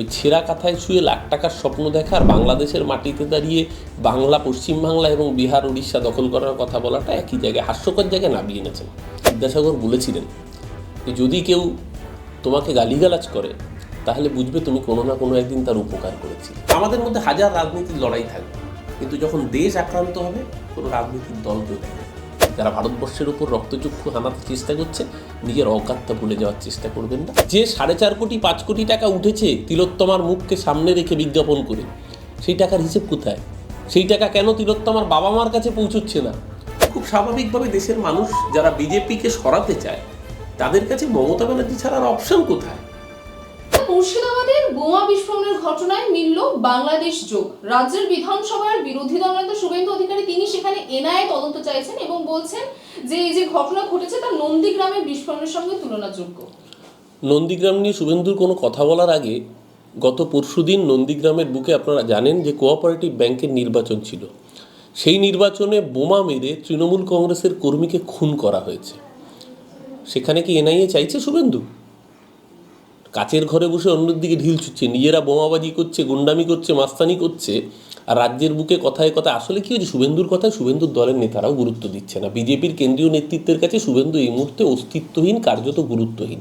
ওই ছেঁড়া কাঁথায় শুয়ে লাখ টাকার স্বপ্ন দেখা আর বাংলাদেশের মাটিতে দাঁড়িয়ে বাংলা, পশ্চিমবাংলা এবং বিহার, উড়িষ্যা দখল করার কথা বলাটা একই জায়গায়, হাস্যকর জায়গায় নামিয়ে এনেছেন। বিদ্যাসাগর বলেছিলেন যে যদি কেউ তোমাকে গালিগালাজ করে তাহলে বুঝবে তুমি কোনো না কোনো একদিন তার উপকার করেছিলে। আমাদের মধ্যে হাজার রাজনীতির লড়াই থাকবে, কিন্তু যখন দেশ আক্রান্ত হবে কোনো রাজনীতির দল কেউ দেখবে। যারা ভারতবর্ষের উপর রক্তচক্ষু হানাতে চেষ্টা করছে, নিজের অকাত্তা ভুলে যাওয়ার চেষ্টা করবেন না। যে 4.5 কোটি 5 কোটি টাকা উঠেছে তিলোত্তমার মুখকে সামনে রেখে বিজ্ঞাপন করে, সেই টাকার হিসেব কোথায়? সেই টাকা কেন তিলোত্তমার বাবা মার কাছে পৌঁছচ্ছে না? খুব স্বাভাবিকভাবে দেশের মানুষ যারা বিজেপিকে সরাতে চায় তাদের কাছে মমতা ব্যানার্জি ছাড়ার অপশন কোথায়? মুর্শিদাবাদের বোমা বিস্ফোরণের ঘটনায় মিলল বাংলাদেশ যোগ। রাজ্যের বিধানসভার বিরোধী দলনেতা শুভেন্দু অধিকারী তিনি সেখানে এনআইএ তদন্ত চাইছেন এবং বলছেন যে এই যে ঘটনা ঘটেছে তা নন্দীগ্রামের বিস্ফোরণের সঙ্গে তুলনাযোগ্য। নন্দীগ্রাম নিয়ে শুভেন্দুর কোনো কথা বলার আগে গত পরশুদিন নন্দীগ্রামের বুকে আপনারা জানেন যে কোঅপারেটিভ ব্যাংকের নির্বাচন ছিল। সেই নির্বাচনে বোমা মেরে তৃণমূল কংগ্রেসের কর্মীকে খুন করা হয়েছে। সেখানে কি এনআইএ চাইছে শুভেন্দু? কাচের ঘরে বসে অন্যদিকে ঢিল ছুটছে, নিজেরা বোমাবাজি করছে, গুন্ডামি করছে, মাস্তানি করছে, আর রাজ্যের বুকে কথায় কথায় আসলে কি হয়েছে, শুভেন্দুর কথায় শুভেন্দুর দলের নেতারাও গুরুত্ব দিচ্ছে না। বিজেপির কেন্দ্রীয় নেতৃত্বের কাছে শুভেন্দু এই মুহূর্তে অস্তিত্বহীন, কার্যত গুরুত্বহীন।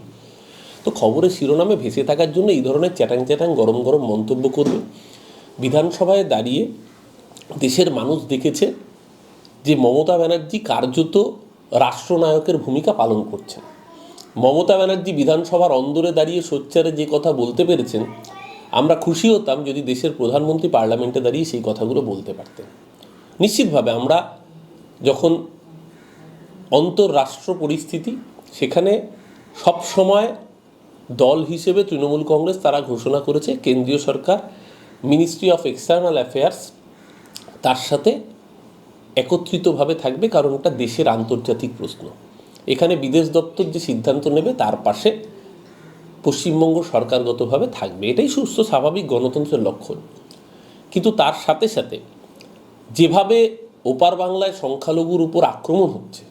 তো খবরের শিরোনামে ভেসে থাকার জন্য এই ধরনের চ্যাটাং চ্যাটাং গরম গরম মন্তব্য করবে। বিধানসভায় দাঁড়িয়ে দেশের মানুষ দেখেছে যে মমতা ব্যানার্জি কার্যত রাষ্ট্রনায়কের ভূমিকা পালন করছেন। মমতা ব্যানার্জি বিধানসভার অন্দরে দাঁড়িয়ে সোচ্চারে যে কথা বলতে পেরেছেন, আমরা খুশি হতাম যদি দেশের প্রধানমন্ত্রী পার্লামেন্টে দাঁড়িয়ে সেই কথাগুলো বলতে পারতেন। নিশ্চিতভাবে আমরা যখন অন্তর্রাষ্ট্র পরিস্থিতি, সেখানে সবসময় দল হিসেবে তৃণমূল কংগ্রেস তারা ঘোষণা করেছে কেন্দ্রীয় সরকার, মিনিস্ট্রি অফ এক্সটার্নাল অ্যাফেয়ার্স তার সাথে একত্রিতভাবে থাকবে, কারণ এটা দেশের আন্তর্জাতিক প্রশ্ন। এখানে বিদেশ দপ্তর যে সিদ্ধান্ত নেবে তার পাশে পশ্চিমবঙ্গ সরকারগতভাবে থাকবে, এটাই সুস্থ স্বাভাবিক গণতন্ত্রের লক্ষণ। কিন্তু তার সাথে সাথে যেভাবে ওপার বাংলায় সংখ্যালঘুর উপর আক্রমণ হচ্ছে,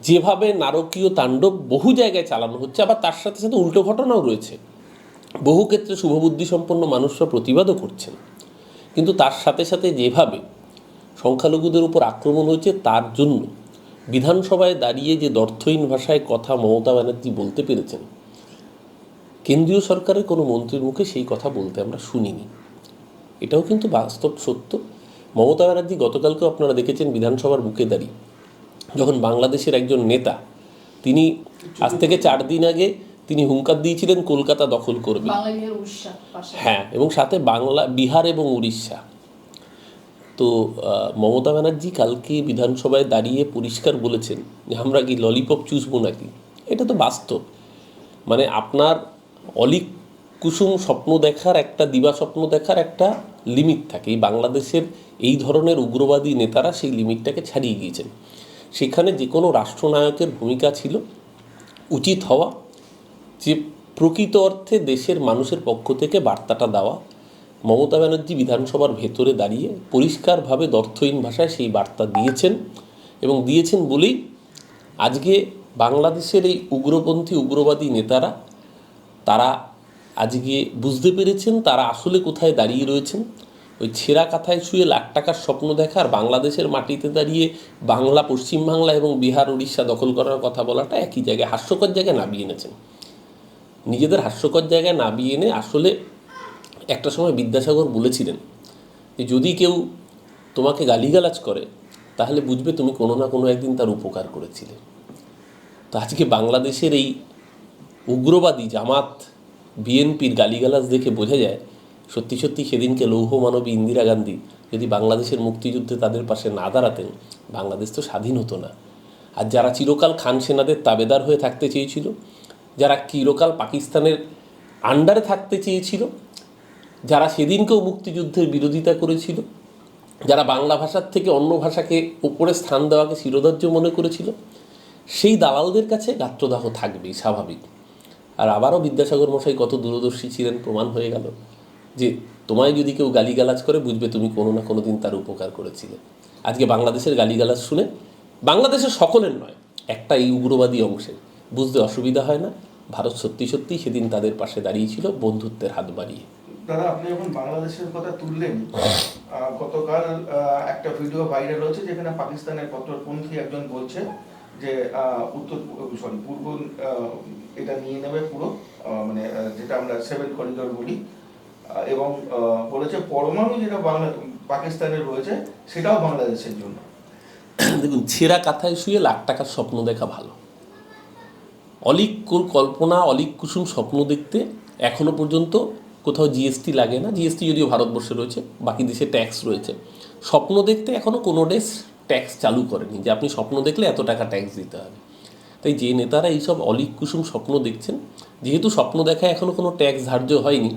যেভাবে নারকীয় তাণ্ডব বহু জায়গায় চালানো হচ্ছে, আবার তার সাথে সাথে উল্টো ঘটনাও রয়েছে। বহু ক্ষেত্রে শুভবুদ্ধি সম্পন্ন মানুষরা প্রতিবাদও করছেন, কিন্তু তার সাথে সাথে যেভাবে সংখ্যালঘুদের উপর আক্রমণ হয়েছে, তার জন্য বিধানসভায় দাঁড়িয়ে যে দ্ব্যর্থহীন ভাষায় কথা মমতা ব্যানার্জি বলতে পেরেছেন, কেন্দ্রীয় সরকারের কোনো মন্ত্রীর মুখে সেই কথা বলতে আমরা শুনিনি। এটাও কিন্তু বাস্তব সত্য। মমতা ব্যানার্জি গতকালকেও আপনারা দেখেছেন বিধানসভার বুকে দাঁড়িয়ে যখন বাংলাদেশের একজন নেতা, তিনি আজ থেকে 4 দিন আগে তিনি হুঙ্কার দিয়েছিলেন কলকাতা দখল করবে, হ্যাঁ, এবং সাথে বাংলা, বিহার এবং উড়িষ্যা। তো মমতা ব্যানার্জি কালকে বিধানসভায় দাঁড়িয়ে পরিষ্কার বলেছেন যে আমরা কি ললিপপ চুষবো নাকি। এটা তো বাস্তব। মানে আপনার অলিক কুসুম স্বপ্ন দেখার একটা, দিবা স্বপ্ন দেখার একটা লিমিট থাকে। এই বাংলাদেশের এই ধরনের উগ্রবাদী নেতারা সেই লিমিটটাকে ছাড়িয়ে গিয়েছেন। সেখানে যে কোনো রাষ্ট্রনায়কের ভূমিকা ছিল উচিত হওয়া যে প্রকৃত অর্থে দেশের মানুষের পক্ষ থেকে বার্তাটা দেওয়া। মমতা ব্যানার্জি বিধানসভার ভেতরে দাঁড়িয়ে পরিষ্কারভাবে দ্ব্যর্থহীন ভাষায় সেই বার্তা দিয়েছেন, এবং দিয়েছেন বলেই আজকে বাংলাদেশের এই উগ্রপন্থী উগ্রবাদী নেতারা তারা আজকে বুঝতে পেরেছেন তারা আসলে কোথায় দাঁড়িয়ে রয়েছেন। ওই ছেঁড়া কাঁথায় শুয়ে লাখ টাকার স্বপ্ন দেখা আর বাংলাদেশের মাটিতে দাঁড়িয়ে বাংলা, পশ্চিমবাংলা এবং বিহার, উড়িষ্যা দখল করার কথা বলাটা একই জায়গায়, হাস্যকর জায়গায় নামিয়ে এনেছেন। নিজেদের হাস্যকর জায়গায় নামিয়ে এনে আসলে একটা সময় বিদ্যাসাগর বলেছিলেন যে যদি কেউ তোমাকে গালিগালাজ করে তাহলে বুঝবে তুমি কোনো না কোনো একদিন তার উপকার করেছিলে। তো আজকে বাংলাদেশের এই উগ্রবাদী জামাত, বিএনপির গালিগালাজ দেখে বোঝা যায় সত্যি সত্যি সেদিনকে লৌহ মানবী ইন্দিরা গান্ধী যদি বাংলাদেশের মুক্তিযুদ্ধে তাদের পাশে না দাঁড়াতেন, বাংলাদেশ তো স্বাধীন হতো না। আর যারা চিরকাল খান সেনাদের তাবেদার হয়ে থাকতে চেয়েছিল, যারা চিরকাল পাকিস্তানের আন্ডারে থাকতে চেয়েছিল, যারা সেদিনকেও মুক্তিযুদ্ধের বিরোধিতা করেছিল, যারা বাংলা ভাষার থেকে অন্য ভাষাকে উপরে স্থান দেওয়াকে শিরোধার্য মনে করেছিল, সেই দালালদের কাছে গাত্রদাহ থাকবেই, স্বাভাবিক। আর আবারও বিদ্যাসাগর মশাই কত দূরদর্শী ছিলেন, প্রমাণ হয়ে গেল যে তোমায় যদি কেউ গালিগালাজ করে বুঝবে তুমি কোনো না কোনো দিন তার উপকার করেছিলে। আজকে বাংলাদেশের গালিগালাজ শুনে বাংলাদেশের সকলের নয়, একটা এই উগ্রবাদী অংশের বুঝতে অসুবিধা হয় না, ভারত সত্যি সত্যি সেদিন তাদের পাশে দাঁড়িয়েছিল বন্ধুত্বের হাত বাড়িয়ে। দাদা, আপনি যখন বাংলাদেশের কথা তুললেন, গতকাল একটা ভিডিও ভাইরাল হয়েছে যেখানে পাকিস্তানের কট্টরপন্থী একজন বলছে যে পূর্ব এটা নিয়ে নেবে পুরো, মানে যেটা আমরা 7 করিডোর বলি, এবং বলেছে পরমাণু যেটা পাকিস্তানের রয়েছে সেটাও বাংলাদেশের জন্য। দেখুন, ছেঁড়া কাঁথায় শুয়ে লাখ টাকার স্বপ্ন দেখা ভালো। অলিক কল্পনা, অলিক কুসুম স্বপ্ন দেখতে এখনো পর্যন্ত কোথাও জিএসটি লাগে না। জিএসটি যদিও ভারতবর্ষে রয়েছে, বাকি দেশে ট্যাক্স রয়েছে। স্বপ্ন দেখতে এখনও কোনো দেশ ট্যাক্স চালু করেনি যে আপনি স্বপ্ন দেখলে এত টাকা ট্যাক্স দিতে হবে। তাই যে নেতারা এইসব অলিক কুসুম স্বপ্ন দেখছেন, যেহেতু স্বপ্ন দেখায় এখনও কোনো ট্যাক্স ধার্য হয়নি,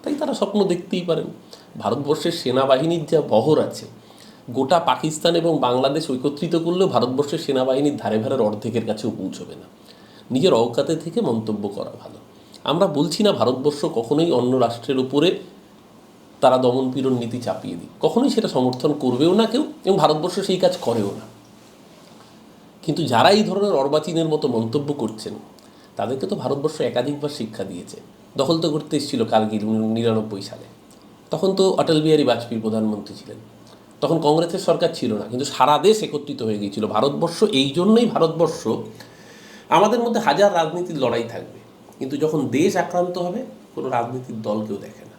তাই তারা স্বপ্ন দেখতেই পারেন। ভারতবর্ষের সেনাবাহিনীর যা বহর আছে, গোটা পাকিস্তান এবং বাংলাদেশ একত্রিত করলেও ভারতবর্ষের সেনাবাহিনীর ধারে ধারের অর্ধেকের কাছেও পৌঁছবে না। নিজের অকাতে থেকে মন্তব্য করা ভালো। আমরা বলছি না ভারতবর্ষ কখনোই অন্য রাষ্ট্রের উপরে তারা দমনপীড়ন নীতি চাপিয়ে দিক, কখনোই সেটা সমর্থন করবেও না কেউ, এবং ভারতবর্ষ সেই কাজ করেও না। কিন্তু যারা এই ধরনের অর্বাচীনের মতো মন্তব্য করছেন, তাদেরকে তো ভারতবর্ষ একাধিকবার শিক্ষা দিয়েছে। দখল তো করতে এসেছিল কার্গিল 1999 সালে, তখন তো অটল বিহারী বাজপেয়ী প্রধানমন্ত্রী ছিলেন, তখন কংগ্রেসের সরকার ছিল না, কিন্তু সারা দেশ একত্রিত হয়ে গিয়েছিল। ভারতবর্ষ, এই জন্যই ভারতবর্ষ, আমাদের মধ্যে হাজার রাজনীতির লড়াই থাকবে, কিন্তু যখন দেশ আক্রান্ত হবে কোনো রাজনীতির দল কেউ দেখে না,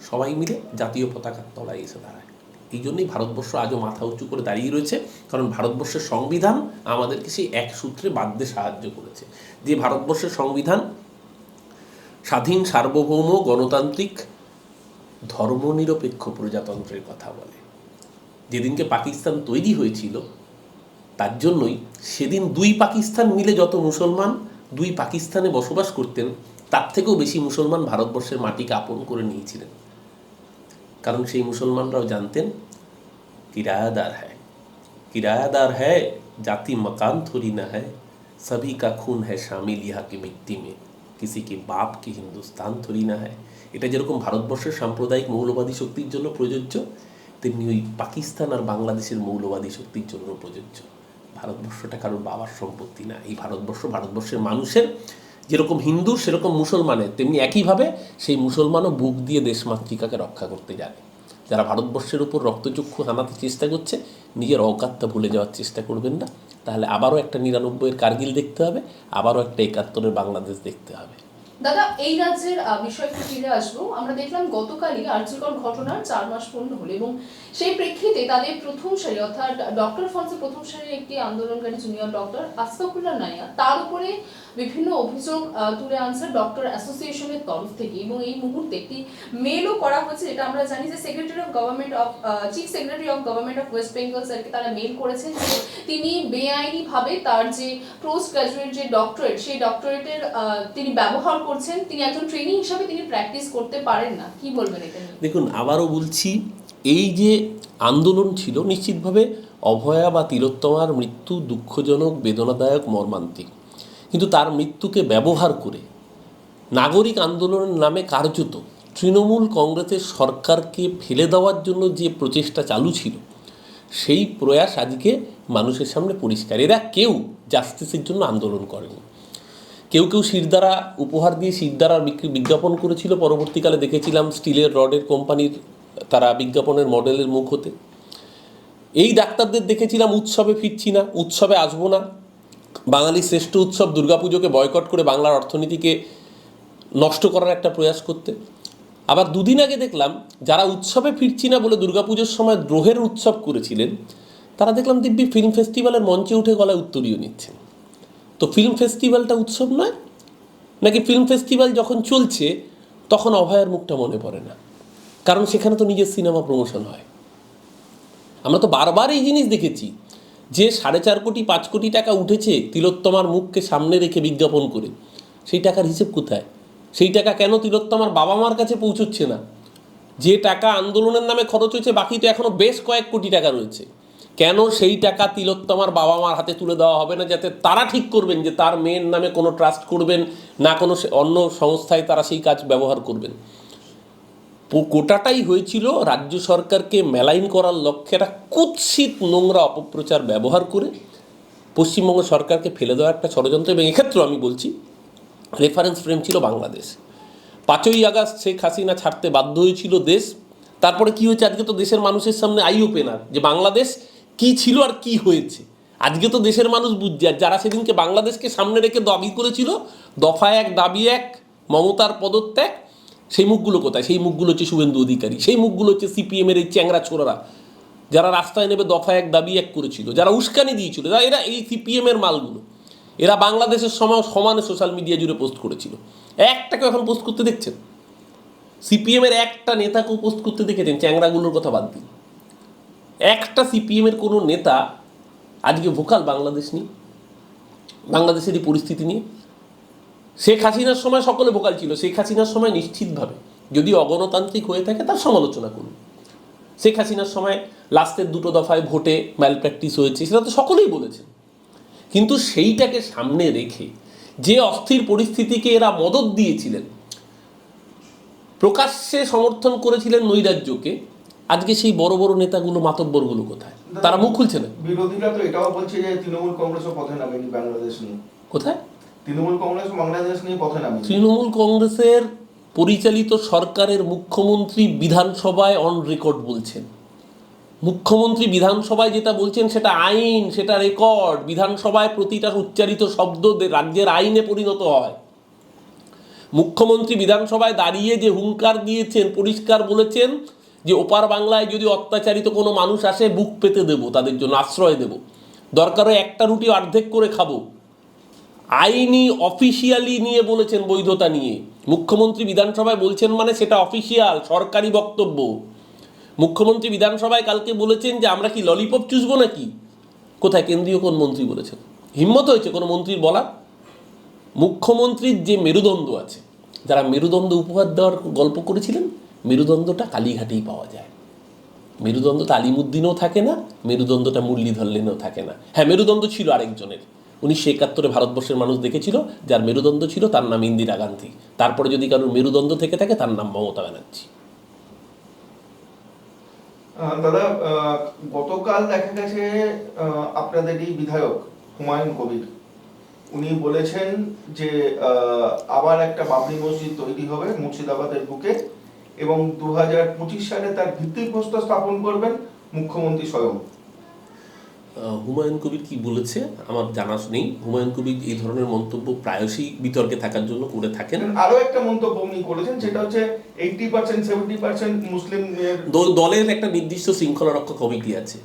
সবাই মিলে জাতীয় পতাকার তলায় এসে দাঁড়ায়। এই জন্যই ভারতবর্ষ আজও মাথা উঁচু করে দাঁড়িয়ে রয়েছে, কারণ ভারতবর্ষের সংবিধান আমাদেরকে সেই এক সূত্রে বাঁধতে সাহায্য করেছে। যে ভারতবর্ষের সংবিধান স্বাধীন, সার্বভৌম, গণতান্ত্রিক, ধর্মনিরপেক্ষ প্রজাতন্ত্রের কথা বলে। যেদিনকে পাকিস্তান তৈরি হয়েছিল, তার জন্যই সেদিন দুই পাকিস্তান মিলে যত মুসলমান দুই পাকিস্তানে বসবাস করতেন, তার থেকেও বেশি মুসলমান ভারতবর্ষের মাটিকে আপন করে নিয়েছিলেন। কারণ সেই মুসলমানরাও জানতেন কিরায়াদার হ্যায়, জাতি মকান থোড়ি না হ্যায়, সভি কা খুন হ্যায় শামিল ইহা কি মিট্টি মে, কিসি কি বাপ কি হিন্দুস্তান থোড়ি না হ্যায়। এটা যেরকম ভারতবর্ষের সাম্প্রদায়িক মৌলবাদী শক্তির জন্য প্রযোজ্য, তেমনি ওই পাকিস্তান আর বাংলাদেশের মৌলবাদী শক্তির জন্য প্রযোজ্য। ভারতবর্ষটা কারোর বাবার সম্পত্তি না। এই ভারতবর্ষের মানুষের, যেরকম হিন্দু সেরকম মুসলমানের, তেমনি একইভাবে সেই মুসলমানও বুক দিয়ে দেশমাতৃকাকে রক্ষা করতে জানে। যারা ভারতবর্ষের উপর রক্তচক্ষু হানাতে চেষ্টা করছে, নিজের অকাতটা ভুলে যাওয়ার চেষ্টা করবেন না, তাহলে আবারও একটা 99-এর কার্গিল দেখতে হবে, আবারও একটা 71-এর বাংলাদেশ দেখতে হবে। দাদা, এই রাজ্যের বিষয়টা ফিরে আসবো। আমরা দেখলাম গতকালই আরজিকর ঘটনার 4 মাস পূর্ণ হলো, এবং সেই প্রেক্ষিতে তাদের প্রথম সারি অর্থাৎ ডক্টর ফ্রন্টসের প্রথম সারির একটি আন্দোলনকারী জুনিয়র ডক্টর আশফাকুল্লাহ নাইয়া, তার উপরে বিভিন্ন অভিযোগ তুলে আনছে ডক্টর অ্যাসোসিয়েশনের তরফ থেকে, এবং এই মুহূর্তে একটি মেলও করা হয়েছে, যেটা আমরা জানি যে chief secretary of government of West Bengal স্যারকে তারা মেল করেছেন যে তিনি বেআইনিভাবে তার যে পোস্ট গ্রাজুয়েট যে ডক্টরেট, সেই ডক্টরেটের তিনি ব্যবহার করছেন, তিনি একজন ট্রেনিং হিসাবে তিনি প্র্যাকটিস করতে পারেন না। কি বলবেন এটা নিয়ে? দেখুন, আবারও বলছি, এই যে আন্দোলন ছিল, নিশ্চিতভাবে অভয়া বা তিলোত্তমার মৃত্যু দুঃখজনক, বেদনাদায়ক, মর্মান্তিক, কিন্তু তার মৃত্যুকে ব্যবহার করে নাগরিক আন্দোলনের নামে কার্যত তৃণমূল কংগ্রেসের সরকারকে ফেলে দেওয়ার জন্য যে প্রচেষ্টা চালু ছিল, সেই প্রয়াস আজকে মানুষের সামনে পরিষ্কার। এরা কেউ জাস্টিসের জন্য আন্দোলন করেনি। কেউ শিরদাঁড়া উপহার দিয়ে শিরদাঁড়ার বিজ্ঞাপন করেছিল, পরবর্তীকালে দেখেছিলাম স্টিলের রডের কোম্পানির তারা বিজ্ঞাপনের মডেলের মুখ হতে। এই ডাক্তারদের দেখেছিলাম উৎসবে ফিরছি না, উৎসবে আসবো না, বাঙালির শ্রেষ্ঠ উৎসব দুর্গাপুজোকে বয়কট করে বাংলার অর্থনীতিকে নষ্ট করার একটা প্রয়াস করতে। আবার দুদিন আগে দেখলাম যারা উৎসবে ফিরছি না বলে দুর্গাপুজোর সময় দ্রোহের উৎসব করেছিলেন, তারা দেখলাম দিব্যি ফিল্ম ফেস্টিভ্যালের মঞ্চে উঠে গলায় উত্তরীয় নিচ্ছেন। তো ফিল্ম ফেস্টিভ্যালটা উৎসব নয় নাকি? ফিল্ম ফেস্টিভ্যাল যখন চলছে তখন অভয়ার মুখটা মনে পড়ে না, কারণ সেখানে তো নিজের সিনেমা প্রমোশন হয়। আমরা তো বারবার এই জিনিস দেখেছি যে 4.5 কোটি 5 কোটি টাকা উঠেছে তিলোত্তমার মুখকে সামনে রেখে বিজ্ঞাপন করে, সেই টাকার হিসেব কোথায়? সেই টাকা কেন তিলোত্তমার বাবা মার কাছে পৌঁছচ্ছে না? যে টাকা আন্দোলনের নামে খরচ হয়েছে, বাকি তো এখনও বেশ কয়েক কোটি টাকা রয়েছে, কেন সেই টাকা তিলোত্তমার বাবা মার হাতে তুলে দেওয়া হবে না, যাতে তারা ঠিক করবেন যে তার মেয়ের নামে কোনো ট্রাস্ট করবেন না, কোনো অন্য সংস্থায় তারা সেই কাজ ব্যবহার করবেন? গোটাটাই হয়েছিল রাজ্য সরকারকে মেলাইন করার লক্ষ্যে একটা কুৎসিত নোংরা অপপ্রচার ব্যবহার করে পশ্চিমবঙ্গ সরকারকে ফেলে দেওয়া একটা ষড়যন্ত্র। এবং এক্ষেত্রে আমি বলছি, রেফারেন্স ফ্রেম ছিল বাংলাদেশ। 5ই আগস্ট শেখ হাসিনা ছাড়তে বাধ্য হয়েছিল দেশ। তারপরে কি হয়েছে, আজকে তো দেশের মানুষের সামনে আই ওপেনার যে বাংলাদেশ কি ছিল আর কি হয়েছে। আজকে তো দেশের মানুষ বুঝছে, আর যারা সেদিনকে বাংলাদেশকে সামনে রেখে দাবি করেছিল দফা 1 দাবি 1 মমতার পদত্যাগ, সেই মুখগুলো কোথায়? সেই মুখগুলো হচ্ছে শুভেন্দু অধিকারী, সেই মুখগুলো হচ্ছে সিপিএমের এই চ্যাংরা ছোড়ারা, যারা রাস্তায় নেবে দফা 1 দাবি 1 করেছিল, যারা উস্কানি দিয়েছিল, এরা এই সিপিএমের মালগুলো। এরা বাংলাদেশের সমানে সোশ্যাল মিডিয়া জুড়ে পোস্ট করেছিল। একটাকে এখন পোস্ট করতে দেখছেন? সিপিএমের একটা নেতাকেও পোস্ট করতে দেখেছেন? চ্যাংরাগুলোর কথা বাদ দিন, একটা সিপিএমের কোনো নেতা আজকে ভোকাল বাংলাদেশ নিয়ে, বাংলাদেশের এই পরিস্থিতি নিয়ে? শেখ হাসিনার সময় সকলে ভোকাল ছিল, শেখ হাসিনার সময় নিশ্চিতভাবে যদি অগণতান্ত্রিক হয়ে থাকে তার সমালোচনা করুন। শেখ হাসিনার সময় লাস্টের 2 দফায় ভোটে ম্যাল প্র্যাকটিস হয়েছে, সেটা তো সকলেই বলেছেন। কিন্তু সেইটাকে সামনে রেখে যে অস্থির পরিস্থিতিকে এরা মদত দিয়েছিলেন, প্রকাশ্যে সমর্থন করেছিলেন নৈরাজ্যকে, আজকে সেই বড় বড় নেতাগুলো মাতব্বরগুলো কোথায়? তারা মুখ খুলছে না। বিরোধীরা তো এটাও বলছে যে তৃণমূল কংগ্রেসও পথে নামেনি বাংলাদেশ নিয়ে। কোথায়? তৃণমূল কংগ্রেস বাংলাদেশ নিয়ে পথে নামেনি। তৃণমূল কংগ্রেসের পরিচালিত সরকারের মুখ্যমন্ত্রী বিধানসভায় অন রেকর্ড বলছেন, মুখ্যমন্ত্রী বিধানসভায় যেটা বলছেন সেটা আইন, সেটা রেকর্ড। বিধানসভায় প্রতিটা উচ্চারিত শব্দ রাজ্যের আইনে পরিণত হয়। মুখ্যমন্ত্রী বিধানসভায় দাঁড়িয়ে যে হুঙ্কার দিয়েছেন, পরিষ্কার বলেছেন যে ওপার বাংলায় যদি অত্যাচারিত কোনো মানুষ আসে বুক পেতে দেব, তাদের জন্য আশ্রয় দেব, দরকার হয় একটা রুটি অর্ধেক করে খাবো। আইনি অফিসিয়ালি নিয়ে বলেছেন, বৈধতা নিয়ে। মুখ্যমন্ত্রী বিধানসভায় বলছেন মানে সেটা অফিসিয়াল সরকারি বক্তব্য। মুখ্যমন্ত্রী বিধানসভায় কালকে বলেছেন যে আমরা কি ললিপপ চুষবো নাকি? কোথায়? কেন্দ্রীয় কোন মন্ত্রী বলেছেন? হিম্মত হয়েছে কোনো মন্ত্রীর বলার? মুখ্যমন্ত্রীর যে মেরুদণ্ড আছে, যারা মেরুদণ্ড উপহার দেওয়ার গল্প করেছিলেন, মেরুদণ্ডটা কালীঘাটেই পাওয়া যায়। মেরুদণ্ডটা আলিমুদ্দিনও থাকে না, মেরুদণ্ডটা মুরলীধরনেও থাকে না। হ্যাঁ, মেরুদণ্ড ছিল আরেকজনের। 1971 ভারতবর্ষের মানুষ দেখেছিল যার মেরুদণ্ড ছিল তার নাম ইন্দিরা গান্ধী। তারপরে যদি কারোর মেরুদণ্ড থেকে থাকে তার নাম মমতা ব্যানার্জি। দাদা, গতকাল দেখা গেছে আপনাদেরই বিধায়ক হুমায়ুন কবির উনি বলেছেন যে আবার একটা বাবরি মসজিদ তৈরি হবে মুর্শিদাবাদের বুকে এবং 2025 সালে তার ভিত্তিপ্রস্তর স্থাপন করবেন মুখ্যমন্ত্রী স্বয়ং। হুমায়ুন কবির কি বলেছে আমার জানা নেই। হুমায়ুন কবির এই ধরনের মন্তব্য প্রায়শই বিতর্কে থাকার জন্য করে থাকেন। আরো একটা মন্তব্য উনি করেছেন, সেটা হচ্ছে 80% 70% মুসলিমের দলের একটা নির্দিষ্ট শৃঙ্খলা রক্ষা কমিটি আছে,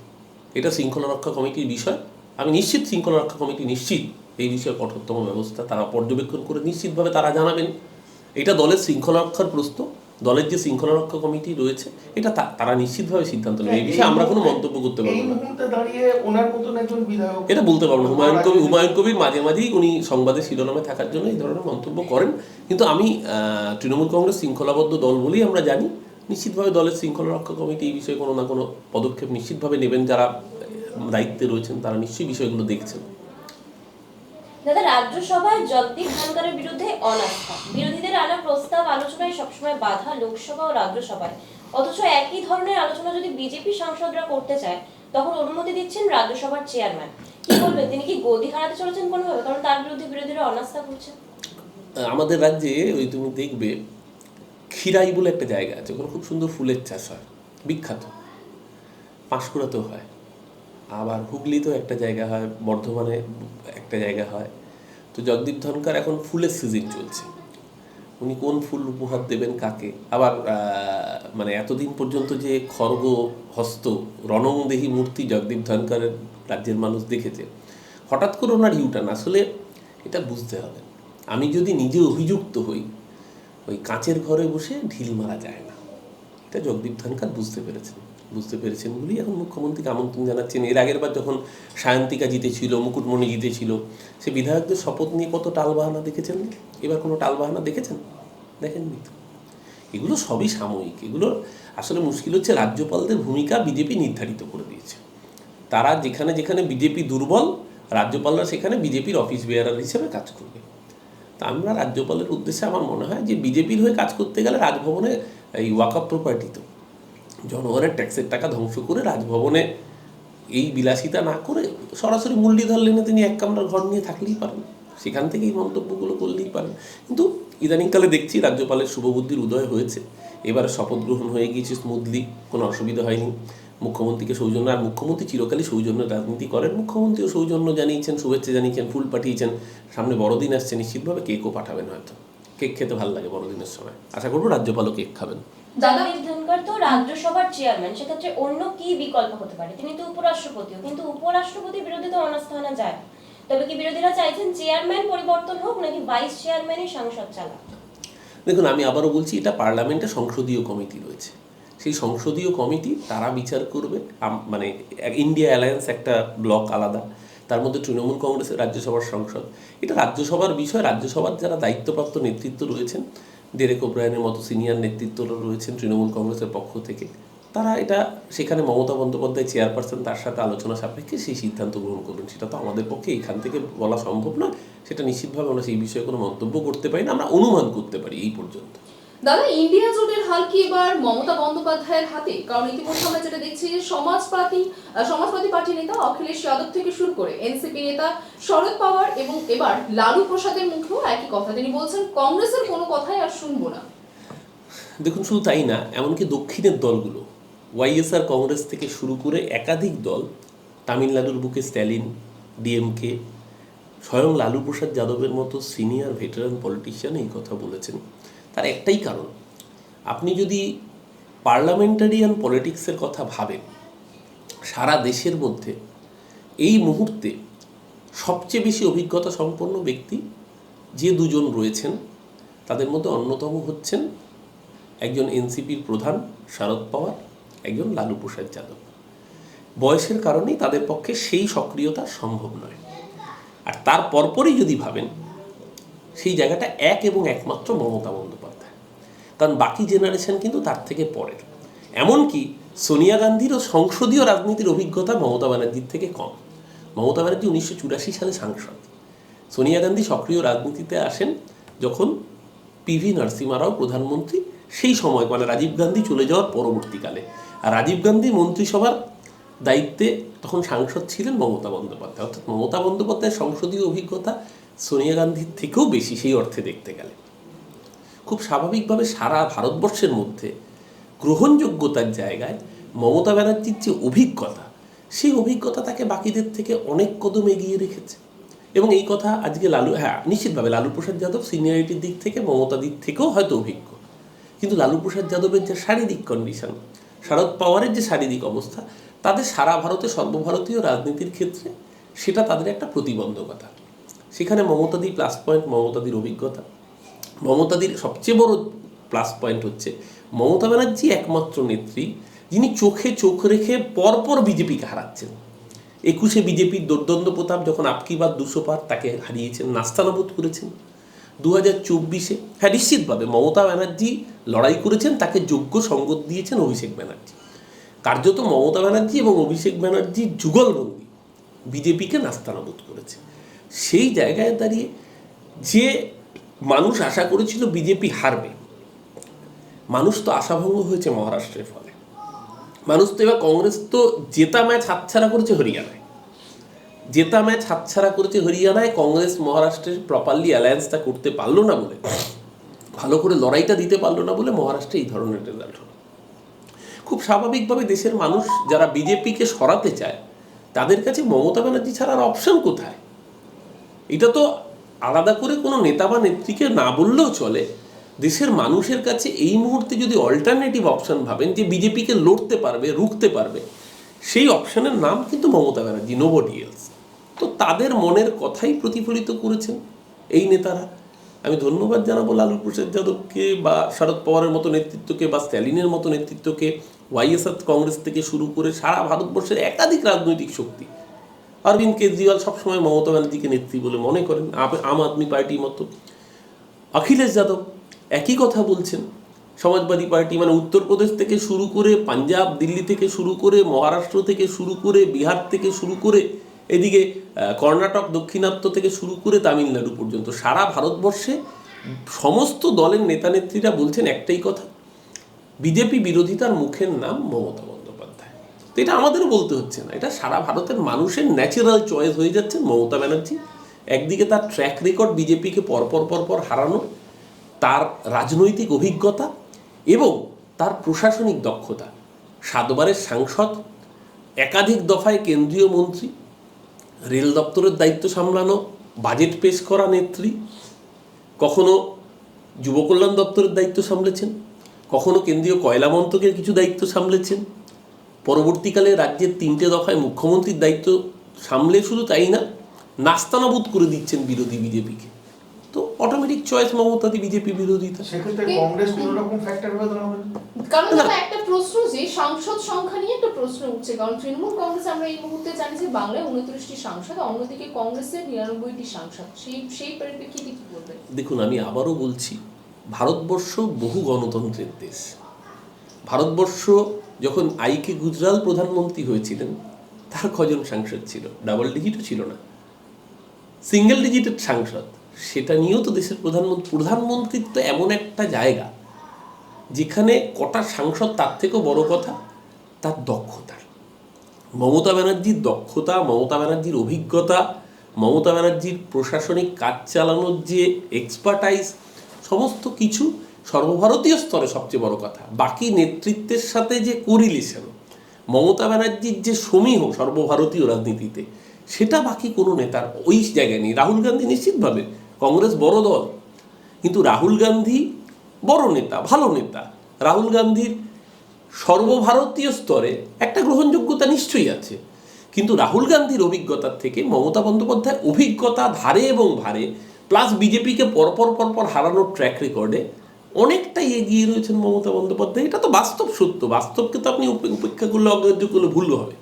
এটা শৃঙ্খলা রক্ষা কমিটির বিষয়। আমি নিশ্চিত শৃঙ্খলা রক্ষা কমিটি নিশ্চিত এই বিষয়ে কঠোরতম ব্যবস্থা তারা পর্যবেক্ষণ করে নিশ্চিতভাবে তারা জানাবেন। এটা দলের শৃঙ্খলা রক্ষার প্রশ্ন, দলের যে শৃঙ্খলা রক্ষা কমিটি রয়েছে এটা তারা নিশ্চিতভাবে সিদ্ধান্ত নেবে। এই বিষয়ে আমরা কোনো মন্তব্য করতে পারবো না। এটা বলতে পারবো না। হুমায়ুন কবির মাঝে মাঝেই উনি সংবাদের শিরোনামে থাকার জন্য এই ধরনের মন্তব্য করেন, কিন্তু আমি তৃণমূল কংগ্রেস শৃঙ্খলাবদ্ধ দল বলেই আমরা জানি। নিশ্চিতভাবে দলের শৃঙ্খলা রক্ষা কমিটি এই বিষয়ে কোনো না কোনো পদক্ষেপ নিশ্চিতভাবে নেবেন। যারা দায়িত্বে রয়েছেন তারা নিশ্চয়ই বিষয়গুলো দেখছেন। দাদা, রাজ্যসভায় জগদীপ ধনখড়ের বিরুদ্ধে অনাস্থা, বিরোধীদের আনা প্রস্তাব আলোচনায় সবসময় বাধা লোকসভা ও রাজ্যসভায়, অথচ একই ধরনের আলোচনা যদি বিজেপি সাংসদরা করতে চায় তখন অনুমতি দিচ্ছেন রাজ্যসভার চেয়ারম্যান। কি বলবেন, তিনি কি গদি হারাতে চলেছেন কোনোভাবে? কারণ তার বিরুদ্ধে বিরোধীরা অনাস্থা করছেন। আমাদের রাজ্যে ওই তুমি দেখবে খিরাই বলে একটা জায়গা আছে, ওখানে খুব সুন্দর ফুলের চাষ হয়, বিখ্যাত। পাঁশকুড়াতেও হয়, আবার হুগলিতেও একটা জায়গা হয়, বর্ধমানে একটা জায়গা হয়। তো জগদীপ ধনখড় এখন ফুলের সিজন চলছে, উনি কোন ফুল উপহার দেবেন কাকে? আবার মানে এতদিন পর্যন্ত যে খর্গ হস্ত রণংদেহী মূর্তি জগদীপ ধনখড়ের রাজ্যের মানুষ দেখেছে, হঠাৎ করে ওনার ইউটার্ন, আসলে এটা বুঝতে হবে। আমি যদি নিজে অভিযুক্ত হই, ওই কাঁচের ঘরে বসে ঢিল মারা যায় না, এটা জগদীপ ধনখড় বুঝতে পেরেছেন বলেই এখন মুখ্যমন্ত্রীকে আমন্ত্রণ জানাচ্ছেন। এর আগের বার যখন সায়ন্তিকা জিতেছিল, মুকুটমণি জিতেছিল, সে বিধায়কদের শপথ নিয়ে কত টালবাহানা দেখেছেন। এবার কোনো টালবাহানা দেখেছেন? দেখেননি তো। এগুলো সবই সাময়িক। এগুলো আসলে মুশকিল হচ্ছে রাজ্যপালদের ভূমিকা বিজেপি নির্ধারিত করে দিয়েছে। তারা যেখানে যেখানে বিজেপি দুর্বল, রাজ্যপালরা সেখানে বিজেপির অফিস বেয়ারার হিসেবে কাজ করবে। তা আমরা রাজ্যপালের উদ্দেশ্যে আমার মনে হয় যে বিজেপির হয়ে কাজ করতে গেলে রাজভবনে এই ওয়াকআপ প্রপার্টি তো জনগণের ট্যাক্সের টাকা ধ্বংস করে রাজভবনে এই বিলাসিতা না করে সরাসরি মুরলীধর লেনে তিনি এক কামরার ঘর নিয়ে থাকলেই পারেন, সেখান থেকে এই মন্তব্যগুলো করলেই পারেন। কিন্তু ইদানিংকালে দেখছি রাজ্যপালের শুভবুদ্ধির উদয় হয়েছে, এবারে শপথ গ্রহণ হয়ে গিয়েছে স্মুথলি, কোনো অসুবিধা হয়নি। মুখ্যমন্ত্রীকে সৌজন্য, আর মুখ্যমন্ত্রী চিরকালই সৌজন্যের রাজনীতি করেন, মুখ্যমন্ত্রীও সৌজন্য জানিয়েছেন, শুভেচ্ছা জানিয়েছেন, ফুল পাঠিয়েছেন। সামনে বড়দিন আসছে, নিশ্চিতভাবে কেকও পাঠাবেন, হয়তো কেক খেতে ভালো লাগে বড়দিনের সময়, আশা করবো রাজ্যপালও কেক খাবেন। জগদীপ ধনখড় তো রাজ্যসভার চেয়ারম্যান, সেক্ষেত্রে অন্য কি বিকল্প হতে পারে? তিনি তো উপরাষ্ট্রপতিও, কিন্তু উপরাষ্ট্রপতির বিরুদ্ধে তো অনাস্থা আনা যায়। তবে কি বিরোধীরা চাইছেন চেয়ারম্যান পরিবর্তন হোক নাকি ভাইস চেয়ারম্যানই সংসদ চালাক? দেখুন, আমি আবারও বলছি, এটা পার্লামেন্টে সংসদীয় কমিটি রয়েছে, সেই সংসদীয় কমিটি তারা বিচার করবে। মানে ইন্ডিয়া অ্যালায়েন্স একটা ব্লক আলাদা, তার মধ্যে তৃণমূল কংগ্রেসের রাজ্যসভার সংসদ, এটা রাজ্যসভার বিষয়। রাজ্যসভার যারা দায়িত্বপ্রাপ্ত নেতৃত্ব রয়েছেন, ডেরেক ওব্রায়েনের মতো সিনিয়র নেতৃত্বরা রয়েছেন তৃণমূল কংগ্রেসের পক্ষ থেকে, তারা এটা, সেখানে মমতা বন্দ্যোপাধ্যায় চেয়ারপারসন, তার সাথে আলোচনা সাপেক্ষে সেই সিদ্ধান্ত গ্রহণ করবেন। সেটা তো আমাদের পক্ষে এখান থেকে বলা সম্ভব নয়, সেটা নিশ্চিতভাবে আমরা সেই বিষয়ে কোনো মন্তব্য করতে পারি না, আমরা অনুমান করতে পারি এই পর্যন্ত। দাদা, ইন্ডিয়া জোটের হাল কি এবার মমতা বন্দ্যোপাধ্যায়ের হাতে? কারণ ইতিমধ্যে আমরা যেটা দেখছি যে সমাজবাদী পার্টি নেতা অখিলেশ যাদব থেকে শুরু করে এনসিপি নেতা শরদ পাওয়ার এবং এবার লালু প্রসাদের মুখেও একই কথা, তিনি বলছেন কংগ্রেসের কোনো কথাই আর শুনবো না। দেখুন, শুধু তাই না, এমনকি দক্ষিণের দলগুলো, ওয়াইএসআর কংগ্রেস থেকে শুরু করে একাধিক দল, তামিলনাড়ুর বুকে স্ট্যালিন, ডিএমকে, স্বয়ং লালু প্রসাদ যাদবের মতো সিনিয়র ভেটারান পলিটিশিয়ান এই কথা বলেছেন। তার একটাই কারণ, আপনি যদি পার্লামেন্টারিয়ান পলিটিক্সের কথা ভাবেন, সারা দেশের মধ্যে এই মুহূর্তে সবচেয়ে বেশি অভিজ্ঞতা সম্পন্ন ব্যক্তি যে দুজন রয়েছেন, তাদের মধ্যে অন্যতম হচ্ছেন একজন এনসিপির প্রধান শরদ পাওয়ার, একজন লালু প্রসাদ যাদব। বয়সের কারণেই তাদের পক্ষে সেই সক্রিয়তা সম্ভব নয়। আর তার পরপরই যদি ভাবেন, সেই জায়গাটা এক এবং একমাত্র মমতা বন্দ্যোপাধ্যায়, কারণ বাকি জেনারেশন কিন্তু তার থেকে পরের। এমনকি সোনিয়া গান্ধীরও সংসদীয় রাজনীতির অভিজ্ঞতা মমতা ব্যানার্জির থেকে কম। মমতা ব্যানার্জি 1984 সালে সাংসদ, সোনিয়া গান্ধী সক্রিয় রাজনীতিতে আসেন যখন পিভি নরসিমহা রাও প্রধানমন্ত্রী, সেই সময় মানে রাজীব গান্ধী চলে যাওয়ার পরবর্তীকালে। আর রাজীব গান্ধী মন্ত্রিসভার দায়িত্বে তখন সাংসদ ছিলেন মমতা বন্দ্যোপাধ্যায়, অর্থাৎ মমতা বন্দ্যোপাধ্যায়ের সংসদীয় অভিজ্ঞতা সোনিয়া গান্ধীর থেকেও বেশি সেই অর্থে দেখতে গেলে। খুব স্বাভাবিকভাবে সারা ভারতবর্ষের মধ্যে গ্রহণযোগ্যতার জায়গায় মমতা ব্যানার্জির যে অভিজ্ঞতা, সেই অভিজ্ঞতা তাকে বাকিদের থেকে অনেক কদম এগিয়ে রেখেছে। এবং এই কথা আজকে নিশ্চিতভাবে লালু প্রসাদ যাদব সিনিয়রিটির দিক থেকে মমতা দিক থেকেও হয়তো অভিজ্ঞ, কিন্তু লালু প্রসাদ যাদবের যে শারীরিক কন্ডিশন, শরদ পাওয়ারের যে শারীরিক অবস্থা, তাদের সারা ভারতে সর্বভারতীয় রাজনীতির ক্ষেত্রে সেটা তাদের একটা প্রতিবন্ধকতা। সেখানে মমতাদি প্লাস পয়েন্ট, মমতাদির অভিজ্ঞতা। মমতাদির সবচেয়ে বড় প্লাস পয়েন্ট হচ্ছে মমতা ব্যানার্জি একমাত্র নেত্রী যিনি চোখে চোখ রেখে পরপর বিজেপিকে হারাচ্ছেন। 21-এ বিজেপির দুর্দণ্ড প্রতাপ যখন আপকি বাত 200 পার, তাকে হারিয়েছেন, নাস্তানাবুদ করেছেন। 2024-এ হ্যাঁ, নিশ্চিতভাবে মমতা ব্যানার্জি লড়াই করেছেন, তাকে যোগ্য সঙ্গত দিয়েছেন অভিষেক ব্যানার্জি। কার্যত মমতা ব্যানার্জি এবং অভিষেক ব্যানার্জি যুগলবন্দি বিজেপিকে নাস্তানাবুদ করেছে। সেই জায়গায় দাঁড়িয়ে যে মানুষ আশা করেছিল বিজেপি হারবে, মানুষ তো আশাভঙ্গ হয়েছে মহারাষ্ট্রের ফলে। মানুষ তো এবার, কংগ্রেস তো জেতা ম্যাচ হাতছাড়া করেছে হরিয়ানায়, কংগ্রেস মহারাষ্ট্রের প্রপারলি অ্যালায়েন্সটা করতে পারলো না বলে, ভালো করে লড়াইটা দিতে পারলো না বলে মহারাষ্ট্রে এই ধরনের রেজাল্ট হলো। খুব স্বাভাবিকভাবে দেশের মানুষ যারা বিজেপিকে সরাতে চায়, তাদের কাছে মমতা ব্যানার্জি ছাড়ার অপশন কোথায়? এটা তো আলাদা করে কোনো নেতা বা নেত্রীকে না বললেও চলে। দেশের মানুষের কাছে এই মুহূর্তে যদি অল্টারনেটিভ অপশন ভাবেন যে বিজেপিকে লড়তে পারবে, রুখতে পারবে, সেই অপশনের নাম কিন্তু মমতা ব্যানার্জি, নোবডি এলস। তো তাদের মনের কথাই প্রতিফলিত করেছেন এই নেতারা। আমি ধন্যবাদ জানাবো লালু প্রসাদ যাদবকে বা শরদ পাওয়ারের মতো নেতৃত্বকে বা স্ট্যালিনের মতো নেতৃত্বকে, ওয়াইএসআর কংগ্রেস থেকে শুরু করে সারা ভারতবর্ষের একাধিক রাজনৈতিক শক্তি। অরবিন্দ কেজরিওয়াল সবসময় মমতা ব্যানার্জিকে নেত্রী বলে মনে করেন, আম আদমি পার্টির মতো। অখিলেশ যাদব একই কথা বলছেন। সমাজবাদী পার্টি মানে উত্তরপ্রদেশ থেকে শুরু করে পাঞ্জাব, দিল্লি থেকে শুরু করে মহারাষ্ট্র থেকে শুরু করে বিহার থেকে শুরু করে এদিকে কর্ণাটক, দক্ষিণাত্য থেকে শুরু করে তামিলনাড়ু পর্যন্ত সারা ভারতবর্ষে সমস্ত দলের নেতা নেত্রীরা বলছেন একটাই কথা, বিজেপি বিরোধিতার মুখের নাম মমতা বন্দ্যোপাধ্যায়। তো এটা আমাদেরও বলতে হচ্ছে না, এটা সারা ভারতের মানুষের ন্যাচারাল চয়েস হয়ে যাচ্ছে মমতা ব্যানার্জি একদিকে তার ট্র্যাক রেকর্ড বিজেপিকে পরপর হারানো, তার রাজনৈতিক অভিজ্ঞতা এবং তার প্রশাসনিক দক্ষতা। 7 বারের সাংসদ, একাধিক দফায় কেন্দ্রীয় মন্ত্রী, রেল দপ্তরের দায়িত্ব সামলানো, বাজেট পেশ করা নেত্রী, কখনো যুব কল্যাণ দপ্তরের দায়িত্ব সামলেছেন, কখনো কেন্দ্রীয় কয়লা মন্ত্রকের কিছু দায়িত্ব সামলেছেন, পরবর্তীকালে রাজ্যের 3টে দফায় মুখ্যমন্ত্রীর দায়িত্ব সামলে শুধু তাই না, নাস্তানাবুদ করে দিচ্ছেন বিরোধী বিজেপিকে। তো অটোমেটিক চয়েস মমতাদি বিজেপি বিরোধিতা। সেক্ষেত্রে কংগ্রেস কোনো রকম ফ্যাক্টর হবে না? কারণ দাদা একটা প্রশ্ন, যে সাংসদ সংখ্যা নিয়ে একটা প্রশ্ন উঠছে, কারণ তৃণমূল কংগ্রেস আমরা এই মুহূর্তে জানি যে বাংলায় 29টি সাংসদ, অন্যদিকে কংগ্রেসের 99টি সাংসদ, সেই পরিপ্রেক্ষিতে কি বলবেন? দেখুন, আমি আবারও বলছি, ভারতবর্ষ বহু গণতন্ত্রের দেশ। ভারতবর্ষ যখন আইকে গুজরাল প্রধানমন্ত্রী হয়েছিলেন, তার কজন সাংসদ ছিল? ডাবল ডিজিটও ছিল না, সিঙ্গেল ডিজিটের সাংসদ। সেটা নিয়েও তো দেশের প্রধানমন্ত্রীত্ব এমন একটা জায়গা যেখানে কটা সাংসদ তার থেকেও বড় কথা তার দক্ষতা। মমতা ব্যানার্জির দক্ষতা, মমতা ব্যানার্জির অভিজ্ঞতা, মমতা ব্যানার্জির প্রশাসনিক কাজ চালানোর যে এক্সপার্টাইজ, সমস্ত কিছু সর্বভারতীয় স্তরে সবচেয়ে বড় কথা। বাকি নেতৃত্বের সাথে যে কোরিলেশন, মমতা ব্যানার্জির যে সমীহ সর্বভারতীয় রাজনীতিতে, সেটা বাকি কোনো নেতার ওই জায়গায় নেই। রাহুল গান্ধী নিশ্চিতভাবে, কংগ্রেস বড় দল, কিন্তু রাহুল গান্ধী বড় নেতা, ভালো নেতা। রাহুল গান্ধীর সর্বভারতীয় স্তরে একটা গ্রহণযোগ্যতা নিশ্চয়ই আছে, কিন্তু রাহুল গান্ধীর অভিজ্ঞতার থেকে মমতা বন্দ্যোপাধ্যায়ের অভিজ্ঞতা ধারে এবং ভারে, প্লাস বিজেপিকে পরপর হারানোর ট্র্যাক রেকর্ডে অনেকটাই এগিয়ে রয়েছেন মমতা বন্দ্যোপাধ্যায়। এটা তো বাস্তব সত্য। বাস্তবকে তো আপনি উপেক্ষা করলে, অগ্রাহ্য করলে ভুল হবে।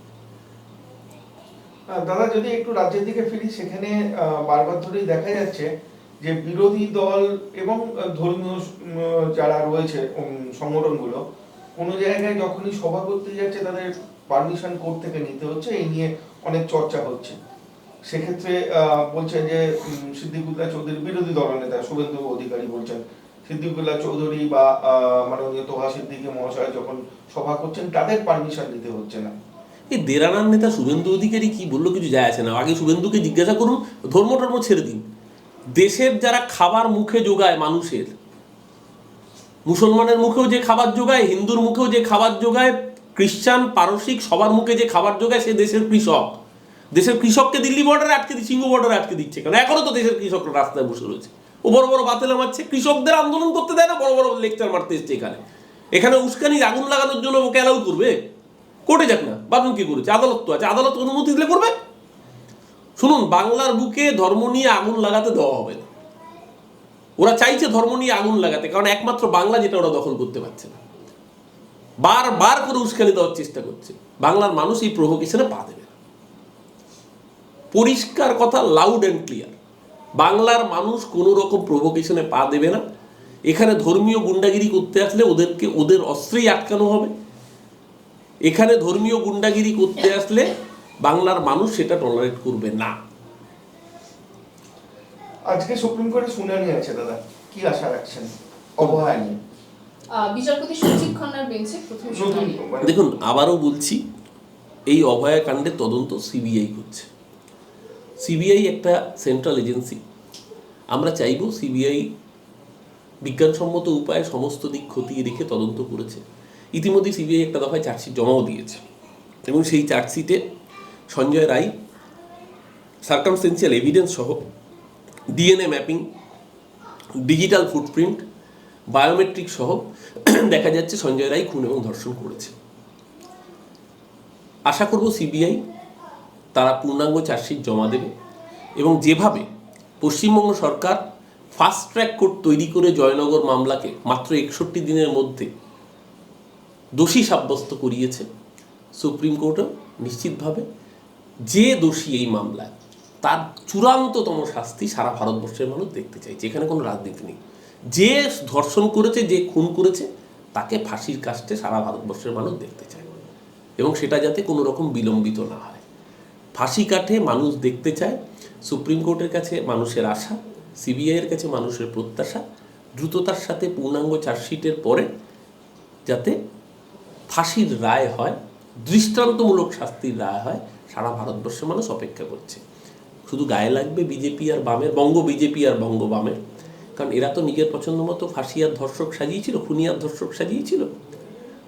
দাদা, যদি একটু রাজ্যের দিকে ফিরি, সেখানে বারবার ধরেই দেখা যাচ্ছে যে বিরোধী দল এবং ধর্মীয় যারা রয়েছে সংগঠনগুলো কোনো জায়গায় যখনই সভা করতে যাচ্ছে তাদের পারমিশন কোর্ট থেকে নিতে হচ্ছে, এই নিয়ে অনেক চর্চা হচ্ছে। সেক্ষেত্রে বলছেন যে সিদ্দিকুল্লাহ চৌধুরী, বিরোধী দলনেতা শুভেন্দু অধিকারী বলছেন সিদ্দিকুল্লাহ চৌধুরী বা মাননীয় তোহা সিদ্দিকী মহাশয় যখন সভা করছেন তাদের পারমিশন নিতে হচ্ছে না। এই দেরানার নেতা শুভেন্দু অধিকারী কি বললো কিছু যায় আসে না। আগে শুভেন্দুকে জিজ্ঞাসা করুন, ধর্ম ছেড়ে দিন। দেশের যারা খাবার মুখে যোগায় মানুষের, মুসলমানের মুখেও যে খাবার যোগায়, হিন্দুর মুখেও যে খাবার যোগায়, খ্রিস্টান পারসিক সবার মুখে যে খাবার যোগায়, সে দেশের কৃষক। দেশের কৃষককে দিল্লি বর্ডারে আটকে দিচ্ছে, সিংহ বর্ডারে আটকে দিচ্ছে কেন? এখনো তো দেশের কৃষকরা রাস্তায় বসে রয়েছে। ও বড় বড় বাতেলা মারছে, কৃষকদের আন্দোলন করতে দেয় না, বড় বড় লেকচার মারতে এসছে এখানে উস্কানির আগুন লাগানোর জন্য ওকে অ্যালাউ করবে? কোর্টে যাক না, বাদন কি করেছে? আদালত তো আছে, আদালত অনুমতি দিলে করবে। শুনুন, বাংলার বুকে ধর্ম নিয়ে আগুন লাগাতে দেওয়া হবে না। ওরা চাইছে ধর্ম নিয়ে আগুন লাগাতে, কারণ একমাত্র বাংলা যেটা ওরা দখল করতে পারছে না। বারবার করে উস্কানি দেওয়ার চেষ্টা করছে। বাংলার মানুষ এই প্রভোকেশনে পা দেবে না। পরিষ্কার কথা, লাউড অ্যান্ড ক্লিয়ার, বাংলার মানুষ কোনো রকম প্রভোকেশনে পা দেবে না। এখানে ধর্মীয় গুন্ডাগিরি করতে আসলে ওদের অস্ত্রেই আটকানো হবে। এখানে ধর্মীয় গুন্ডাগিরি করতে আসলে বাংলার মানুষ সেটা টলারেট করবে না। আজকে সুপ্রিম কোর্টে শুনানি আছে দাদা, কি আশা রাখছেন অবহায়া নিয়ে? বিচারপতি সঞ্জীব খান্নার বেঞ্চে প্রথম শুনানি। দেখুন, আবারও বলছি, এই অভয়া কাণ্ডের তদন্ত সিবিআই করছে। সিবিআই একটা সেন্ট্রাল এজেন্সি। আমরা চাইব সিবিআই বিজ্ঞানসম্মত উপায়ে সমস্ত দিক খতিয়ে রেখে তদন্ত করেছে। ইতিমধ্যে সিবিআই একটা দফায় চার্জশিট জমাও দিয়েছে, এবং সেই চার্জশিটে সঞ্জয় রায় সার্কামস্টেন্সিয়াল এভিডেন্স সহ DNA mapping, digital footprint, biometric সহ দেখা যাচ্ছে সঞ্জয় রায় খুন এবং ধর্ষণ করেছে। আশা করব সিবিআই তারা পূর্ণাঙ্গ চার্জশিট জমা দেবে, এবং যেভাবে পশ্চিমবঙ্গ সরকার ফাস্ট ট্র্যাক কোর্ট তৈরি করে জয়নগর মামলাকে মাত্র 61 দিনের মধ্যে দোষী সাব্যস্ত করিয়েছে, সুপ্রিম কোর্টও নিশ্চিতভাবে যে দোষী এই মামলায় তার চূড়ান্ততম শাস্তি সারা ভারতবর্ষের মানুষ দেখতে চাইছে। এখানে কোনো রাজনীতি নেই। যে ধর্ষণ করেছে, যে খুন করেছে, তাকে ফাঁসির কাস্টে সারা ভারতবর্ষের মানুষ দেখতে চায়, এবং সেটা যাতে কোনো রকম বিলম্বিত না হয়। ফাঁসি কাঠে মানুষ দেখতে চায়। সুপ্রিম কোর্টের কাছে মানুষের আশা, সিবিআইয়ের কাছে মানুষের প্রত্যাশা, দ্রুততার সাথে পূর্ণাঙ্গ চার্জশিটের পরে যাতে ফাঁসির রায় হয়, দৃষ্টান্তমূলক শাস্তির রায় হয়, সারা ভারতবর্ষের মানুষ অপেক্ষা করছে। শুধু গায়ে লাগবে বিজেপি আর বামের, বঙ্গ বিজেপি আর বঙ্গ বামের, কারণ এরা তো নিজের পছন্দ মতো ফাঁসি আর ধর্ষক সাজিয়েছিল, খুনি আর ধর্ষক সাজিয়েছিল।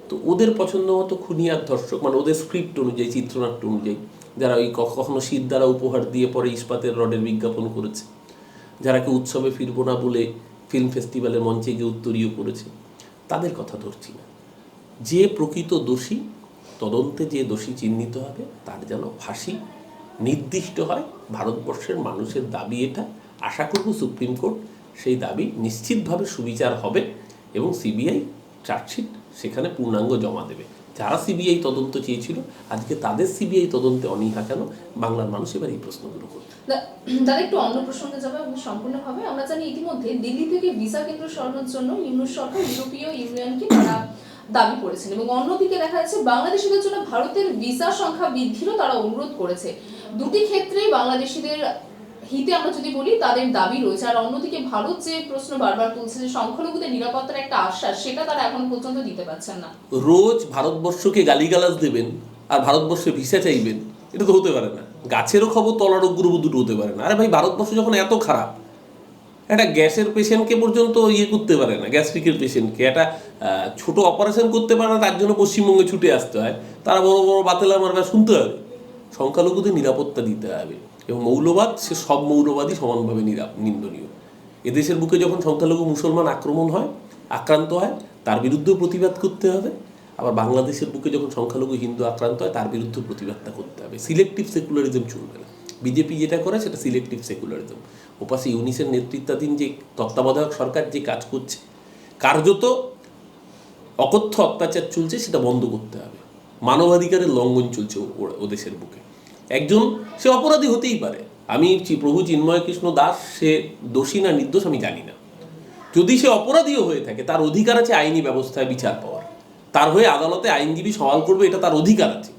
তো ওদের পছন্দ মতো খুনি আর ধর্ষক, মানে ওদের স্ক্রিপ্ট অনুযায়ী, চিত্রনাট্য অনুযায়ী, যারা ওই কখনো শীত দ্বারা উপহার দিয়ে পরে ইস্পাতের রডের বিজ্ঞাপন করেছে, যারা কেউ উৎসবে ফিরবো না বলে ফিল্ম ফেস্টিভ্যালের মঞ্চে গিয়ে উত্তরীয় করেছে, তাদের কথা ধরছি না। যে প্রকৃত দোষী, তদন্তে যে দোষী চিহ্নিত হবে তার যেন ফাঁসি নির্দিষ্ট হয়, ভারতবর্ষের মানুষের দাবি এটা। আশা করব সুপ্রিম কোর্ট সেই দাবি নিশ্চিতভাবে সুবিচার হবে এবং সিবিআই চার্জশিট সেখানে পূর্ণাঙ্গ জমা দেবে। যারা সিবিআই তদন্ত চেয়েছিল আজকে তাদের সিবিআই তদন্তে অনীহা কেন, বাংলার মানুষ এবার এই প্রশ্নগুলো করবে। তাহলে একটু অন্য প্রসঙ্গে যাবে এবং সম্পূর্ণভাবে আমরা জানি ইতিমধ্যে দিল্লি থেকে ভিসা কেন্দ্র সরানোর জন্য ইউনুস সরকার ইউরোপীয় ইউনিয়নকে তারা দাবি করেছেন এবং অন্যদিকে দেখা যাচ্ছে বাংলাদেশিদের জন্য ভারতের ভিসা সংখ্যা বৃদ্ধিরও তারা অনুরোধ করেছে। দুটি ক্ষেত্রেই বাংলাদেশিদের হিতে আমরা যদি বলি তাদের দাবি রয়েছে, আর অন্যদিকে ভারত যে প্রশ্ন বারবার তুলছে যে সংখ্যালঘুদের নিরাপত্তার একটা আশ্বাস, সেটা তারা এখন পর্যন্ত দিতে পারছেন না। রোজ ভারতবর্ষকে গালিগালাজ দেবেন আর ভারতবর্ষে ভিসা চাইবেন, এটা তো হতে পারে না। গাছেরও খবর তলার গ্রুপ দুটো হতে পারে না। আরে ভাই, ভারতবর্ষ যখন এত খারাপ, একটা গ্যাসের পেশেন্টকে পর্যন্ত করতে পারে না, গ্যাস্ট্রিকের পেশেন্টকে একটা ছোট অপারেশন করতে পারে না, তার জন্য পশ্চিমবঙ্গে ছুটে আসতে হয়, তারা বড় বড় বাতেলা মারবা শুনতে হবে। সংখ্যালঘুদের নিরাপত্তা দিতে হবে এবং মৌলবাদ, সে সব মৌলবাদই সমানভাবে নিন্দনীয়। এদেশের বুকে যখন সংখ্যালঘু মুসলমান আক্রান্ত হয় তার বিরুদ্ধেও প্রতিবাদ করতে হবে। আবার বাংলাদেশের বুকে যখন সংখ্যালঘু হিন্দু আক্রান্ত হয় তার বিরুদ্ধে প্রতিবাদটা করতে হবে। সিলেক্টিভ সেকুলারিজম চলবে না। বিজেপি যেটা করে সেটা সিলেক্টিভ সেকুলারিজম। ওপাশে ইউনিসের নেতৃত্বাধীন যে তত্ত্বাবধায়ক সরকার যে কাজ করছে, কার্যত অকথ্য অত্যাচার চলছে, সেটা বন্ধ করতে হবে। মানবাধিকারের লঙ্ঘন চলছে ও দেশের বুকে। একজন সে অপরাধী হতেই পারে, আমি প্রভু চিন্ময় কৃষ্ণ দাস সে দোষী না নির্দোষ আমি জানি না। যদি সে অপরাধীও হয়ে থাকে তার অধিকার আছে আইনি ব্যবস্থায় বিচার পাওয়ার, তার হয়ে আদালতে আইনজীবী সওয়াল করবে, এটা তার অধিকার আছে।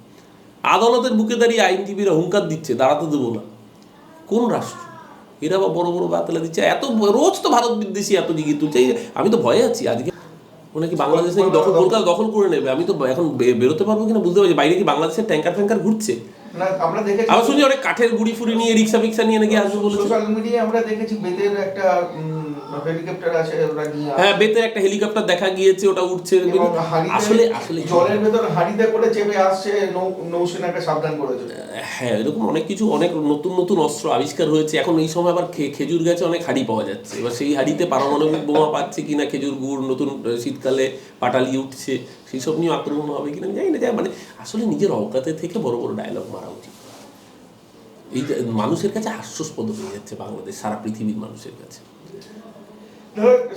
আদালতের বুকে দাঁড়িয়ে আইনজীবীরা হুঙ্কার দিচ্ছে দাঁড়াতে দেবো না, কোন রাষ্ট্র? এরা বা বড় বড় বাতলা দিচ্ছে, এত রোজ তো ভারত বিদ্বেষী এত জিগির তুলছে। আমি তো ভয়ে আছি আজকে ওনাকে কি বাংলাদেশে কি কলকাতা দখল করে নেবে, আমি তো এখন বেরোতে পারবো কিনা বুঝতে পারছি। বাইরে কি বাংলাদেশের ট্যাঙ্কার ফ্যাঙ্কার ঘুরছে? আমরা দেখেছি, আবার শুনি অনেক কাঠের গুড়ি ফুড়ি নিয়ে রিক্সা ফিক্সা নিয়ে নাকি আসবে বলেছে। সোশ্যাল মিডিয়ায় আমরা দেখেছি বেতের একটা হেলিকপ্টার আছে, ওরা নিয়ে হ্যাঁ, বেতের একটা হেলিকপ্টার দেখা গিয়েছে, ওটা উঠছে। আসলে জলের ভেতর হাড়িতে করে চেপে আসছে, নৌসেনাকে সাবধান করেছে। হ্যাঁ, এরকম অনেক কিছু, অনেক নতুন নতুন অস্ত্র আবিষ্কার হয়েছে। এখন এই সময় আবার খেজুর গাছে অনেক হাড়ি পাওয়া যাচ্ছে। এবার সেই হাড়িতে পারমাণবিক বোমা পাচ্ছে কিনা, খেজুর গুড় নতুন শীতকালে পাটালি উঠছে, সেই সব নিয়ে আক্রমণ হবে কিনা জানি না। মানে আসলে নিজের অবকাতে থেকে বড় বড় ডায়লগ মারা উচিত। এই মানুষের কাছে হাস্যস্পদ হয়ে যাচ্ছে বাংলাদেশ, সারা পৃথিবীর মানুষের কাছে।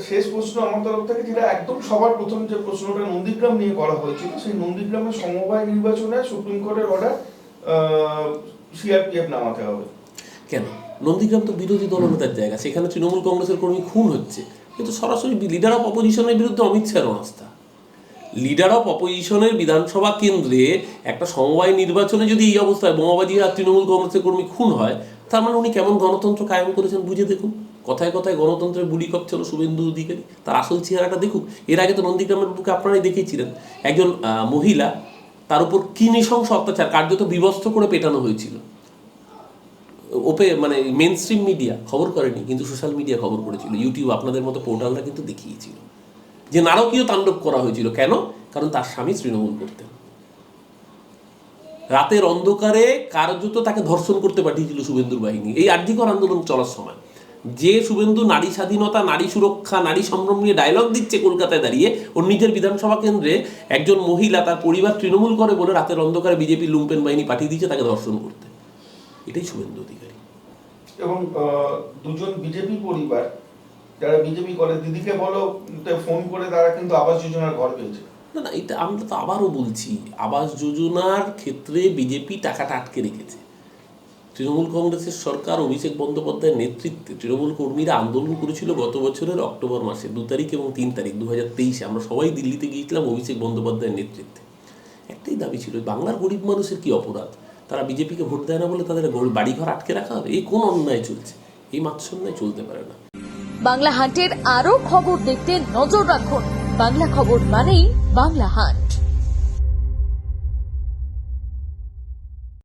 শেষ প্রশ্ন আমার তরফ থেকে, যেটা একদম সবার প্রথম যে প্রশ্নটা নন্দীগ্রাম নিয়ে করা হয়েছিল, সেই নন্দীগ্রামের সমবায় নির্বাচনে সুপ্রিম কোর্টের অর্ডার সিআরপিএফ নামাতে হবে কেন? নন্দীগ্রাম তো বিরোধী দলনেতার জায়গা, সেখানে তৃণমূল কংগ্রেসের কর্মী খুন হচ্ছে, কিন্তু সরাসরি লিডার অফ অপোজিশনের বিরুদ্ধে অমিত শাহের অনাস্থা। লিডার অফ অপোজিশনের বিধানসভা কেন্দ্রে একটা সমবায় নির্বাচনে যদি এই অবস্থায় বোমাবাজি আর তৃণমূল কংগ্রেসের কর্মী খুন হয়, তার মানে উনি কেমন গণতন্ত্র কায়েম করেছেন বুঝে দেখুন। কথায় কথায় গণতন্ত্রের বুলি কপ ছিল শুভেন্দু অধিকারী, তার আসল চেহারাটা দেখুন। এর আগে তো নন্দীগ্রামের বুকে আপনারাই দেখেছিলেন একজন মহিলা, তার উপর কি নৃশংস অত্যাচার, কার্যত বিবস্ত্র করে পেটানো হয়েছিল। মানে মেন স্ট্রিম মিডিয়া খবর করেনি, কিন্তু সোশ্যাল মিডিয়া খবর করেছিল, ইউটিউব আপনাদের মতো পোর্টালরা কিন্তু দেখিয়েছিল যে নারকীয় তাণ্ডব করা হয়েছিল। কেন? কারণ তার স্বামী তৃণমূল করতেন। রাতের অন্ধকারে কার্যত তাকে ধর্ষণ করতে পাঠিয়েছিল শুভেন্দুর বাহিনী এই আর্যিকর আন্দোলন চলার সময়। যে শুভেন্দু নারী স্বাধীনতা, নারী সুরক্ষা, নারী সম্ভ্রম নিয়ে ডায়লগ দিচ্ছে কলকাতায় দাঁড়িয়ে, ওর নিজের বিধানসভা কেন্দ্রে একজন মহিলা তার পরিবার তৃণমূল করে বলে রাতের অন্ধকারে বিজেপি লুম্পেন বাহিনী পাঠিয়ে দিচ্ছে তাকে ধর্ষণ করতে। এটাই শুভেন্দু অধিকারী। এবং দুজন বিজেপি পরিবার যারা বিজেপি করে, দিদিকে বলো ফোন করে, তারা কিন্তু আবাস যোজনার ঘর পেয়েছে। না, এটা আমরা তো আবারও বলছি, আবাস যোজনার ক্ষেত্রে বিজেপি টাকাটা আটকে রেখেছে। তৃণমূল কংগ্রেসের সরকার অভিষেক বন্দ্যোপাধ্যায়ের নেতৃত্বে তৃণমূল কর্মীরা আন্দোলন করেছিল গত বছরের অক্টোবর মাসে 2 তারিখ এবং 3 তারিখ 2023-এ। আমরা সবাই দিল্লিতে গিয়েছিলাম অভিষেক বন্দ্যোপাধ্যায়ের নেতৃত্বে। একটাই দাবি ছিল, বাংলার গরিব মানুষের কি অপরাধ, তারা বিজেপিকে ভোট দেয় না বলে তাদের বাড়িঘর আটকে রাখা হবে? এই কোন অন্যায় চলছে? এই মাৎসন্যায় চলতে পারে না। বাংলা হান্টের আরো খবর দেখতে নজর রাখুন। বাংলা খবর মানেই বাংলা হান্ট।